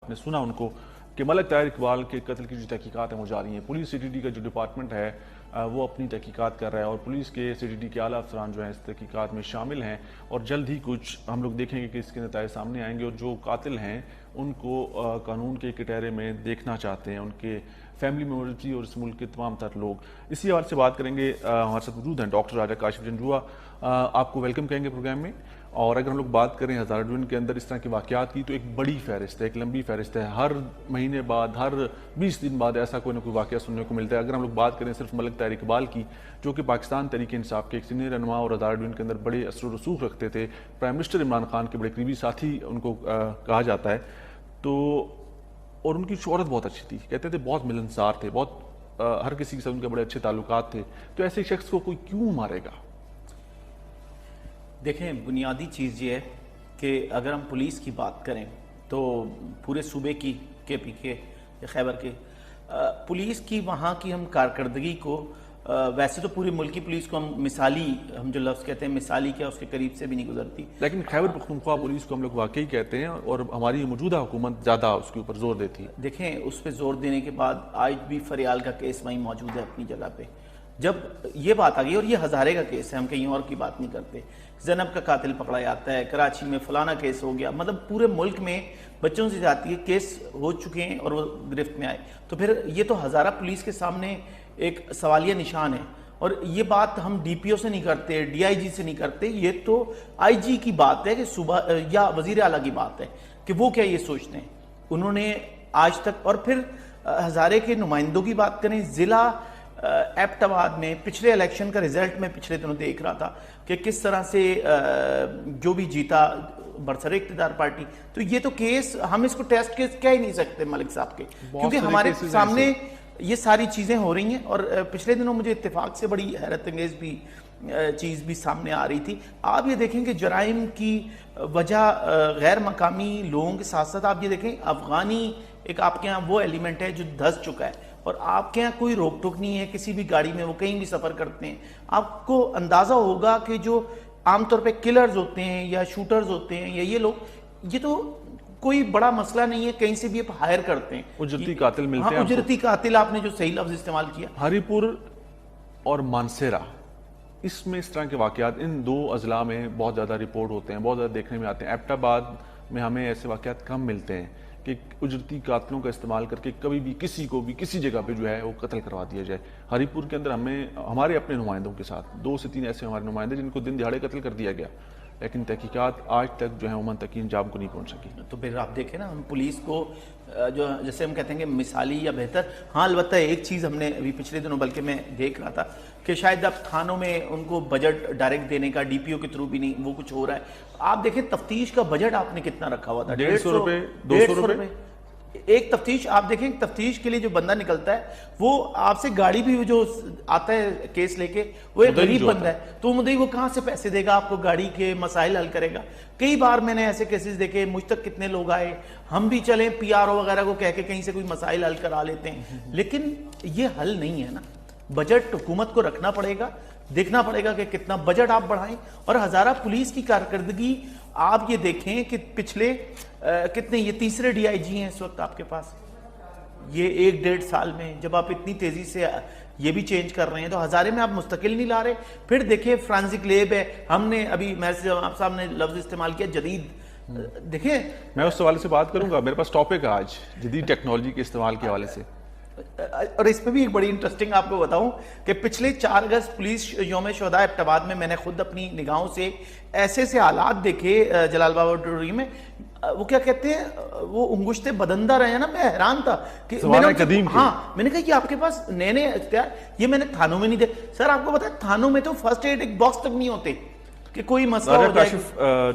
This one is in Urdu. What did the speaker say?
نے سنا ان کو کہ ملک طاہر اقبال کے قتل کی جو تحقیقات ہیں وہ جاری ہیں. پولیس سی ٹی ڈی کا جو ڈپارٹمنٹ ہے وہ اپنی تحقیقات کر رہا ہے اور پولیس کے سی ٹی ڈی کے اعلیٰ افسران جو ہیں اس تحقیقات میں شامل ہیں اور جلد ہی کچھ ہم لوگ دیکھیں گے کہ اس کے نتائج سامنے آئیں گے اور جو قاتل ہیں ان کو قانون کے کٹہرے میں دیکھنا چاہتے ہیں, ان کے فیملی ممبرز بھی اور اس ملک کے تمام تر لوگ. اسی حوالے سے بات کریں گے. ہمارے ساتھ موجود ہیں ڈاکٹر راجہ کاشف جنڈروا. آپ کو ویلکم کہیں گے پروگرام میں. اور اگر ہم لوگ بات کریں ہزارہ ڈویژن کے اندر اس طرح کے واقعات کی تو ایک بڑی فہرست ہے, ایک لمبی فہرست ہے. ہر مہینے بعد, ہر 20 دن بعد ایسا کوئی نہ کوئی واقعہ سننے کو ملتا ہے. اگر ہم لوگ بات کریں صرف ملک طاہر اقبال کی, جو کہ پاکستان تحریک انصاف کے ایک سینئر رہنما اور ہزارہ ڈویژن کے اندر بڑے اثر و رسوخ رکھتے تھے, پرائم منسٹر عمران خان کے بڑے قریبی ساتھی ان کو کہا جاتا ہے, تو اور ان کی شہرت بہت اچھی تھی. کہتے تھے بہت ملنسار تھے, بہت ہر کسی کے ساتھ ان کے بڑے اچھے تعلقات تھے. تو ایسے شخص کو کوئی کیوں مارے گا؟ دیکھیں, بنیادی چیز یہ ہے کہ اگر ہم پولیس کی بات کریں تو پورے صوبے کی کے پی کے یا خیبر کے پولیس کی وہاں کی ہم کارکردگی کو, ویسے تو پوری ملکی پولیس کو ہم مثالی, ہم جو لفظ کہتے ہیں مثالی, کیا اس کے قریب سے بھی نہیں گزرتی. لیکن خیبر پختونخوا پولیس کو ہم لوگ واقعی کہتے ہیں اور ہماری موجودہ حکومت زیادہ اس کے اوپر زور دیتی ہے. دیکھیں, اس پہ زور دینے کے بعد آج بھی فریال کا کیس وہیں موجود ہے اپنی جگہ پہ. جب یہ بات آ گئی, اور یہ ہزارے کا کیس ہے, ہم کہیں اور کی بات نہیں کرتے, زینب کا قاتل پکڑا جاتا ہے, کراچی میں فلانا کیس ہو گیا, مطلب پورے ملک میں بچوں سے جاتی ہے کیس ہو چکے ہیں اور وہ گرفت میں آئے. تو پھر یہ تو ہزارہ پولیس کے سامنے ایک سوالیہ نشان ہے. اور یہ بات ہم ڈی پی او سے نہیں کرتے, ڈی آئی جی سے نہیں کرتے, یہ تو آئی جی کی بات ہے کہ صوبہ یا وزیر اعلیٰ کی بات ہے کہ وہ کیا یہ سوچتے ہیں. انہوں نے آج تک, اور پھر ہزارے کے نمائندوں کی بات کریں, ضلع ایبٹ آباد میں پچھلے الیکشن کا رزلٹ میں پچھلے دنوں دیکھ رہا تھا کہ کس طرح سے جو بھی جیتا برسر اقتدار پارٹی. تو یہ تو کیس, ہم اس کو ٹیسٹ کیس کہہ ہی نہیں سکتے ملک صاحب کے, کیونکہ ہمارے سامنے یہ ساری چیزیں ہو رہی ہیں. اور پچھلے دنوں مجھے اتفاق سے بڑی حیرت انگیز بھی چیز بھی سامنے آ رہی تھی. آپ یہ دیکھیں کہ جرائم کی وجہ غیر مقامی لوگوں کے ساتھ ساتھ آپ یہ دیکھیں افغانی ایک آپ کے ہاں وہ ایلیمنٹ ہے جو دھس چکا ہے, اور آپ کے ہاں کوئی روک ٹوک نہیں ہے کسی بھی گاڑی میں, وہ کہیں بھی سفر کرتے ہیں. آپ کو اندازہ ہوگا کہ جو عام طور پہ کلرز ہوتے ہیں یا شوٹرز ہوتے ہیں یا یہ لوگ, یہ تو کوئی بڑا مسئلہ نہیں ہے, کہیں سے بھی آپ ہائر کرتے ہیں. اجرتی قاتل ملتے ہیں. اجرتی قاتل, آپ نے جو صحیح لفظ استعمال کیا, ہری پور اور مانسیرا, اس میں اس طرح کے واقعات ان دو اضلاع میں بہت زیادہ رپورٹ ہوتے ہیں, بہت زیادہ دیکھنے میں آتے ہیں. ایبٹ آباد میں ہمیں ایسے واقعات کم ملتے ہیں کہ اجرتی قاتلوں کا استعمال کر کے کبھی بھی کسی کو بھی کسی جگہ پہ جو ہے وہ قتل کروا دیا جائے. ہری پور کے اندر ہمیں ہمارے اپنے نمائندوں کے ساتھ 2 سے 3 ایسے ہمارے نمائندے جن کو دن دہاڑے قتل کر دیا گیا, لیکن تحقیقات آج تک جو ہے عموماً تک انجام کو نہیں پہنچ سکی. تو پھر آپ دیکھیں نا, ہم پولیس کو جو جیسے ہم کہتے ہیں کہ مثالی یا بہتر, ہاں البتہ ایک چیز ہم نے ابھی پچھلے دنوں بلکہ میں دیکھ رہا تھا کہ شاید اب تھانوں میں ان کو بجٹ ڈائریکٹ دینے کا ڈی پی او کے تھرو بھی نہیں, وہ کچھ ہو رہا ہے. آپ دیکھیں تفتیش کا بجٹ آپ نے کتنا رکھا ہوا تھا, 150 روپے 200 روپے ایک تفتیش. آپ دیکھیں تفتیش کے لیے جو بندہ نکلتا ہے وہ آپ سے گاڑی بھی جو آتا ہے کیس لے کے, وہ ایک غریب بندہ ہے, تو مدعی وہ کہاں سے پیسے دے گا آپ کو, گاڑی کے مسائل حل کرے گا. کئی بار میں نے ایسے کیسز دیکھے, مجھ تک کتنے لوگ آئے, ہم بھی چلیں پی آر او وغیرہ کو کہہ کے کہیں سے کوئی مسائل حل کرا لیتے ہیں, لیکن یہ حل نہیں ہے نا. بجٹ حکومت کو رکھنا پڑے گا, دیکھنا پڑے گا کہ کتنا بجٹ آپ بڑھائیں. اور ہزارہ پولیس کی کارکردگی آپ یہ دیکھیں کہ پچھلے کتنے, یہ تیسرے ڈی آئی جی ہیں اس وقت آپ کے پاس, یہ 1-1.5 سال میں جب آپ اتنی تیزی سے یہ بھی چینج کر رہے ہیں تو ہزارے میں آپ مستقل نہیں لا رہے. پھر دیکھیں فرانسک لیب ہے, ہم نے ابھی آپ صاحب نے لفظ استعمال کیا جدید, دیکھیں میں اس حوالے سے بات کروں گا. میرے پاس ٹاپک ہے آج جدید ٹیکنالوجی کے استعمال کے حوالے سے, اور اس پہ بھی ایک بڑی انٹرسٹنگ آپ کو بتاؤں کہ پچھلے 4 اگست پولیس یوم شہداء ایبٹ آباد میں نے خود اپنی نگاہوں سے ایسے حالات دیکھے جلال بابا آڈیٹوریم میں, وہ کیا کہتے ہیں, وہ انگشتے بدندہ رہے ہیں نا. میں حیران تھا کہ میں نے کہا کہ آپ کے پاس نئے اختیار, یہ میں نے تھانوں میں نہیں دیکھا. سر آپ کو پتا ہے تھانوں میں تو فرسٹ ایڈ ایک باکس تک نہیں ہوتے کہ کوئی مسئلہ ہو جائے.